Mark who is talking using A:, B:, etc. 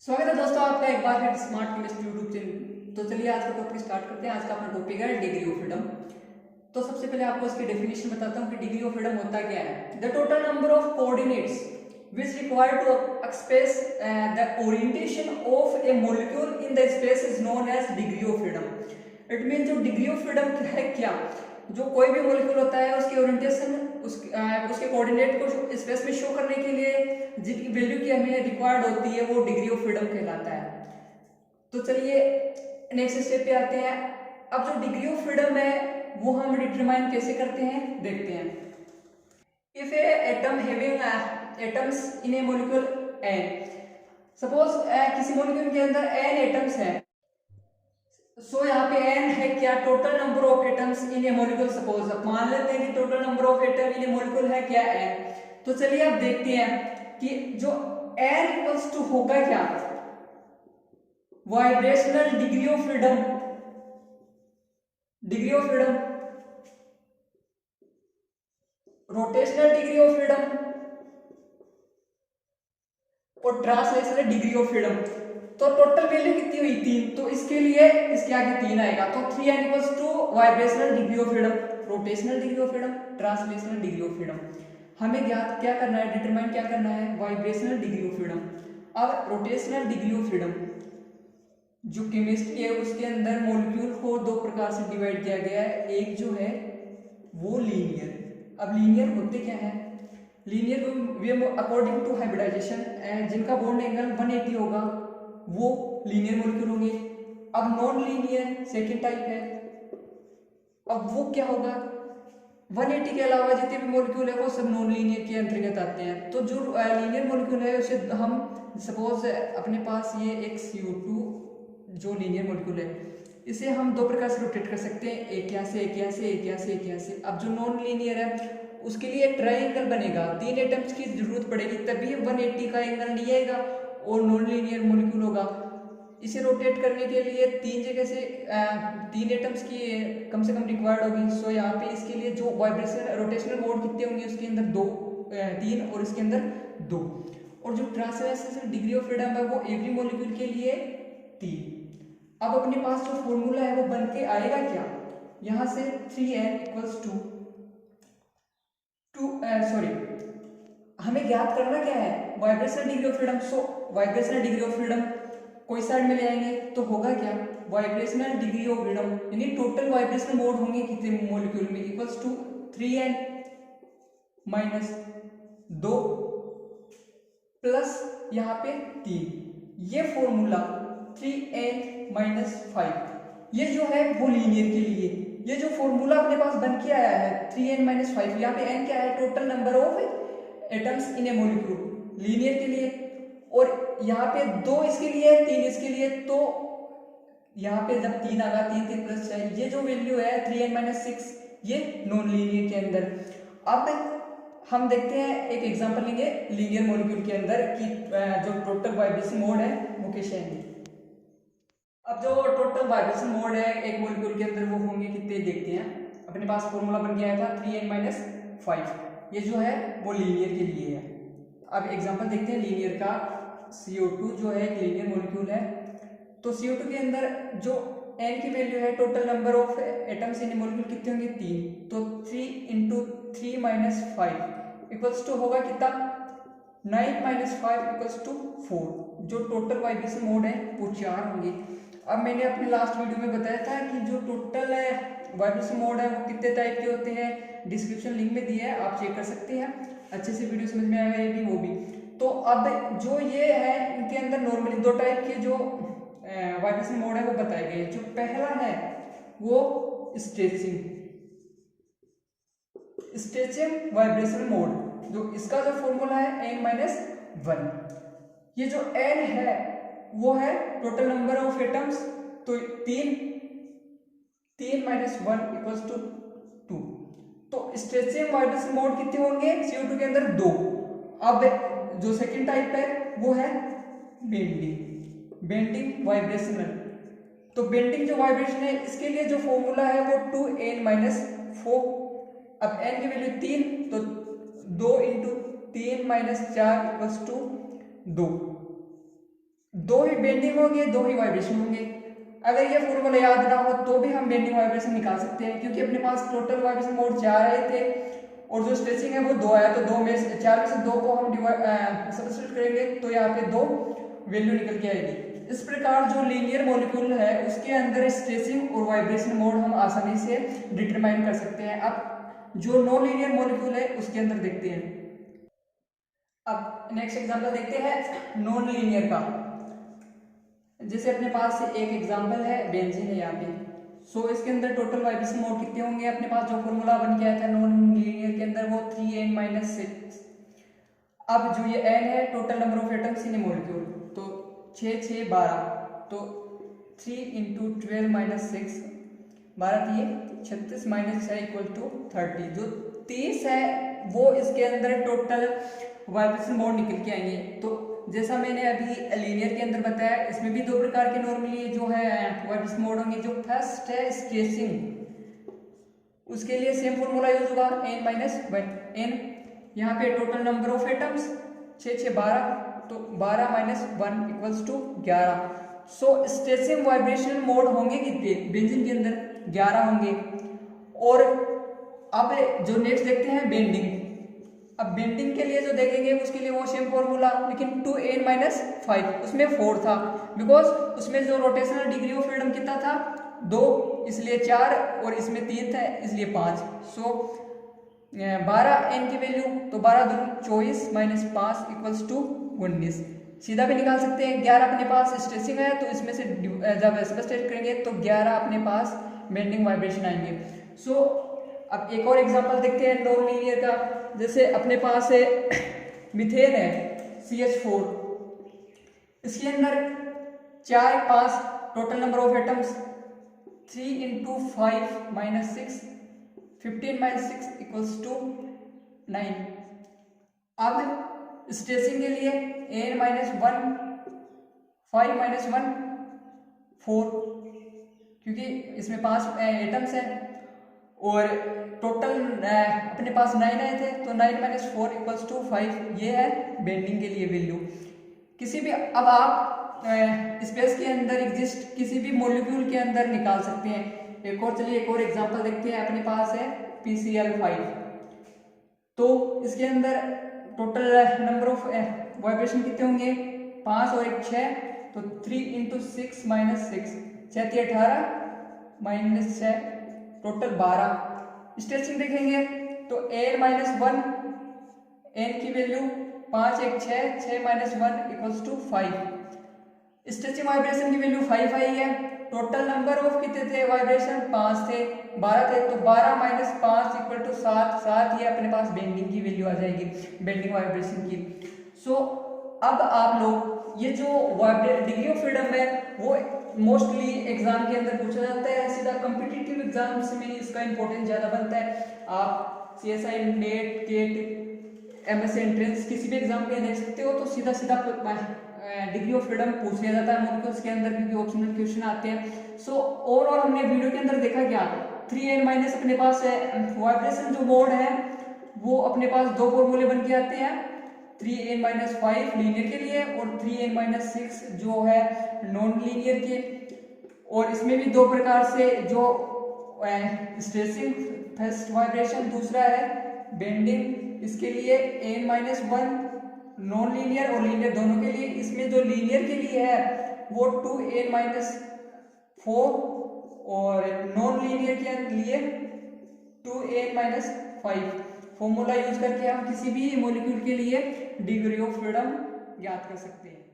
A: स्वागत है दोस्तों आपका एक बार फिर स्मार्ट केमिस्ट यूट्यूब चैनल। तो चलिए आज का टॉपिक स्टार्ट करते हैं। आज का अपना टॉपिक है डिग्री ऑफ फ्रीडम। तो सबसे पहले आपको इसकी डेफिनेशन बताता हूँ कि डिग्री ऑफ फ्रीडम होता क्या है। The total number of coordinates which required to express the orientation of a molecule in the space is known as degree of freedom. It means जो डिग्री ऑफ फ्रीडम है क्या, जो कोई भी molecule होता है उसकी ओरिएंटेशन उसके कोऑर्डिनेट को स्पेस में शो करने के लिए जितनी वैल्यू की हमें रिक्वायर्ड होती है वो डिग्री ऑफ फ्रीडम कहलाता है। तो चलिए नेक्स्ट स्टेप पे आते हैं। अब जो डिग्री ऑफ फ्रीडम है वो हम डिटरमाइन कैसे करते हैं देखते हैं। If A atom having atoms in A molecule n, suppose किसी मॉलिक्यूल के अंदर n एटम्स हैं। सो यहाँ पे n है क्या, total number of atoms in A molecule. Suppose अब मान लेते हैं कि total number of atom in A molecule है क्या n। तो चलिए अब देखते हैं कि जो n इक्वल्स टू होगा क्या, vibrational degree of freedom, degree of freedom, rotational degree of freedom और ट्रांसलेशनल डिग्री ऑफ फ्रीडम। तो टोटल वैल्यू कितनी हुई 3, तो इसके लिए इसके आगे 3 आएगा। तो 3n equals to vibrational degree of freedom, rotational degree of freedom, translational degree of freedom. हमें ज्ञात क्या करना है, डिटरमाइन क्या करना है, वाइब्रेशनल डिग्री ऑफ फ्रीडम। अब रोटेशनल डिग्री ऑफ फ्रीडम जो केमिस्ट्री है उसके अंदर मॉलिक्यूल को दो प्रकार से डिवाइड किया गया है। एक जो है वो लीनियर। अब लीनियर होते क्या है, लीनियर वे अकॉर्डिंग टू हाइब्रिडाइजेशन जिनका बॉन्ड एंगल 180 होगा वो लीनियर मॉलिक्यूल होंगे। अब नॉन लीनियर सेकेंड टाइप है। अब वो क्या होगा, 180 के अलावा जितने भी मॉलिक्यूल है वो सब नॉन लीनियर के अंतर्गत आते हैं। तो जो लीनियर मॉलिक्यूल है उसे हम सपोज अपने पास ये एक CO2 जो लीनियर मॉलिक्यूल है इसे हम दो प्रकार से रोटेट कर सकते हैं, एक यहाँ से, एक यहाँ से, एक यहाँ से, एक यहाँ से। अब जो नॉन लीनियर है उसके लिए एक ट्रायंगल बनेगा, 3 एटम्स की जरूरत पड़ेगी तभी 180 का एंगल नहीं आएगा और नॉन लीनियर मॉलिक्यूल होगा। इसे रोटेट करने के लिए 3 जगह से 3 एटम्स की कम से कम रिक्वायर्ड होगी। सो यहाँ पे इसके लिए जो वाइब्रेशन रोटेशनल मोड कितने होंगे, उसके अंदर 3 और इसके अंदर 2। और जो ट्रांसलेशनल डिग्री ऑफ फ्रीडम है वो एवरी मॉलिक्यूल के लिए 3। अब अपने पास जो फॉर्मूला है वो बन के आएगा क्या, यहाँ से 3n इक्वल्स टू हमें ज्ञात करना क्या है, vibrational degree of freedom. So vibrational degree of freedom कोई साइड में ले आएंगे तो होगा क्या, वाइब्रेशनल डिग्री ऑफ फ्रीडम यानी टोटल वाइब्रेशनल मोड होंगे कितने मॉलिक्यूल में, equals to 3n minus 2 plus यहाँ पे 3। ये फॉर्मूला 3n माइनस 5 ये जो है वो लीनियर के लिए। ये जो फॉर्मूला अपने पास बन के आया है 3n माइनस 5, यहाँ पे n क्या है, total number of atoms in A molecule linear के लिए, और यहाँ पे 2 इसके लिए, 3 इसके लिए। तो यहाँ पे जब 3 आगा 3 प्लस 6, ये जो वैल्यू है 3n माइनस 6 ये नॉन लीनियर के अंदर। अब हम देखते हैं एक एग्जांपल लेंगे लीनियर मॉलिक्यूल के अंदर कि जो टोटल वाइब्रेशन मोड है वो कैसे आएंगे। अब जो टोटल वाइब्रेशन मोड है एक मॉलिक्यूल के अंदर वो होंगे कितने देखते हैं। अपने पास फॉर्मूला बन गया था 3n माइनस 5, ये जो है वो लीनियर के लिए है। अब एग्जांपल देखते हैं लीनियर का। CO2 जो है एक लीनियर मॉलिक्यूल है। तो CO2 के अंदर जो n की वैल्यू है, total number of atoms in molecule कितने होंगे 3। तो 3 इंटू 3 माइनस 5 इक्वल्स टू होगा कितना, 9 माइनस 5 इक्वल्स टू 4। जो टोटल वाइब्रेशन मोड है वो 4 होंगे। अब मैंने अपने लास्ट वीडियो में बताया था कि जो टोटल वाइब्रेशन मोड है वो कितने टाइप के होते हैं, डिस्क्रिप्शन लिंक में दिया है, आप चेक कर सकते हैं। अच्छे से वीडियो समझ में आएगा ये भी वो भी। तो अब जो ये है इनके अंदर नॉर्मली 2 टाइप के जो वाइब्रेशन मोड है वो बताए गए। जो पहला है वो स्ट्रेचिंग वाइब्रेशन मोड, जो इसका जो फॉर्मूला है n माइनस 1। ये जो n है वो है टोटल नंबर ऑफ एटम्स, तो 3 माइनस 1 इक्वल्स टू 2। तो स्ट्रेचिंग वाइब्रेशन मोड कितने होंगे CO2 के अंदर 2। अब जो सेकंड टाइप है वो है बेंडिंग वाइब्रेशनल। तो बेंडिंग जो वाइब्रेशन है इसके लिए जो फॉर्मूला है वो 2n माइनस 4। अब n की वैल्यू 3, तो 2 इंटू 3 माइनस 4 इक्वल्स टू 2। दो ही बेंडिंग होंगे, दो ही वाइब्रेशन होंगे। अगर ये फॉर्मूला याद ना हो तो भी हम बेंडिंग वाइब्रेशन निकाल सकते हैं, क्योंकि अपने पास टोटल वाइब्रेशन मोड 4 आए थे और जो स्ट्रेचिंग है वो 2 आया, तो 4 में से 2 को हम सब्स्टिट्यूट करेंगे तो यहाँ पे 2 वैल्यू निकल के आएगी। इस प्रकार जो लीनियर मॉलिक्यूल है उसके अंदर स्ट्रेचिंग और वाइब्रेशन मोड हम आसानी से डिटरमाइन कर सकते हैं। अब जो नॉन लीनियर मॉलिक्यूल है उसके अंदर देखते हैं। अब नेक्स्ट एग्जांपल देखते हैं नॉन लीनियर का। जैसे अपने पास एक एग्जांपल है बेंजीन है यहाँ पे। सो इसके अंदर टोटल वाइब्रेशन मोड कितने होंगे, अपने पास जो फॉर्मूला बन गया था नॉन लीनियर के अंदर वो 3n-6। अब जो ये n है total number of atoms in molecule, तो 6 6 12, तो 3 × 12 - 6 12 दिए 36 - 6 = 30। जो 30 है वो इसके अंदर टोटल वाइब्रेशन मोड निकल के आएंगे। तो जैसा मैंने अभी लीनियर के अंदर बताया, इसमें भी 2 प्रकार के नॉर्मली जो है वाइब्रेशन मोड होंगे। जो फर्स्ट है स्ट्रेचिंग, उसके लिए सेम फॉर्मूला यूज होगा n-1 n। यहाँ पे टोटल नंबर ऑफ एटम्स 6 6 12, तो 12 - 1 = 11। सो स्ट्रेचिंग वाइब्रेशन मोड होंगे कितने बेंजीन के अंदर, 11 होंगे। और अब जो नेक्स्ट देखते हैं बेंडिंग। अब बेंडिंग के लिए जो देखेंगे उसके लिए वो सेम फॉर्मूला, लेकिन 2n-5 उसमें 4 था, बिकॉज उसमें जो रोटेशनल डिग्री ऑफ फ्रीडम कितना था 2, इसलिए 4, और इसमें 3 था इसलिए 5। सो 12 n की वैल्यू, तो 12 दूनी 24 - 5 = 19। सीधा भी निकाल सकते हैं। 11 अपने पास स्ट्रेचिंग है, तो इसमें से जब सबस्ट्रेट करेंगे तो 11 अपने पास बेंडिंग वाइब्रेशन आएंगे। सो अब एक और एग्जांपल देखते हैं नॉन लीनियर का। जैसे अपने पास है मीथेन है CH4, इसके अंदर 4 5 टोटल नंबर ऑफ एटम्स 3 × 5 - 6 15 - 6 = 9। अब स्ट्रेचिंग के लिए n-1 5 - 1 4, क्योंकि इसमें 5 एटम्स हैं और टोटल अपने पास 9 आए थे, तो 9 - 4 = 5। ये है बेंडिंग के लिए वैल्यू। किसी भी अब आप स्पेस के अंदर एग्जिस्ट किसी भी मॉलिक्यूल के अंदर निकाल सकते हैं। एक और चलिए एक और एग्जांपल देखते हैं। अपने पास है PCl5, तो इसके अंदर टोटल नंबर ऑफ वाइब्रेशन कितने होंगे 5 और 1 6, तो 3 × 6 - 6 6 3 18 - 6 टोटल 12। स्ट्रेचिंग देखेंगे तो n-1 n की वैल्यू 5 1 6 6 - 1 = 5। स्ट्रेचिंग वाइब्रेशन की वैल्यू 5 आई है। टोटल नंबर ऑफ कितने थे वाइब्रेशन 5 थे, 12 थे, तो 12 - 5 = 7 7। ये अपने पास बेंडिंग की वैल्यू आ जाएगी, बेंडिंग वाइब्रेशन की। सो अब आप लोग ये जो डिग्री ऑफ फ्रीडम है वो मोस्टली एग्जाम के अंदर पूछा जाता है। सीधा कॉम्पिटिटिव एग्जाम्स में इसका इंपॉर्टेंस ज़्यादा बनता है। आप CSI नेट केट MS एंट्रेंस किसी भी एग्जाम में देख सकते हो, तो सीधा सीधा डिग्री ऑफ फ्रीडम पूछ लिया जाता है मॉलिक्यूल्स के अंदर, क्योंकि ऑप्शनल क्वेश्चन आते हैं। सो ओवरऑल हमने वीडियो के अंदर देखा क्या 3n- अपने पास वाइब्रेशन जो मोड है वो अपने पास 2 फॉर्मूले बन के आते हैं, 3n-5 लीनियर के लिए और 3n-6 जो है नॉन लीनियर के। और इसमें भी 2 प्रकार से जो स्ट्रेचिंग फर्स्ट वाइब्रेशन, दूसरा है बेंडिंग। इसके लिए n-1 नॉन लीनियर और लीनियर दोनों के लिए। इसमें जो लीनियर के लिए है वो 2n-4 और नॉन लीनियर के लिए 2n-5। फॉर्मूला यूज करके हम किसी भी मॉलिक्यूल के लिए डिग्री ऑफ फ्रीडम ज्ञात कर सकते हैं।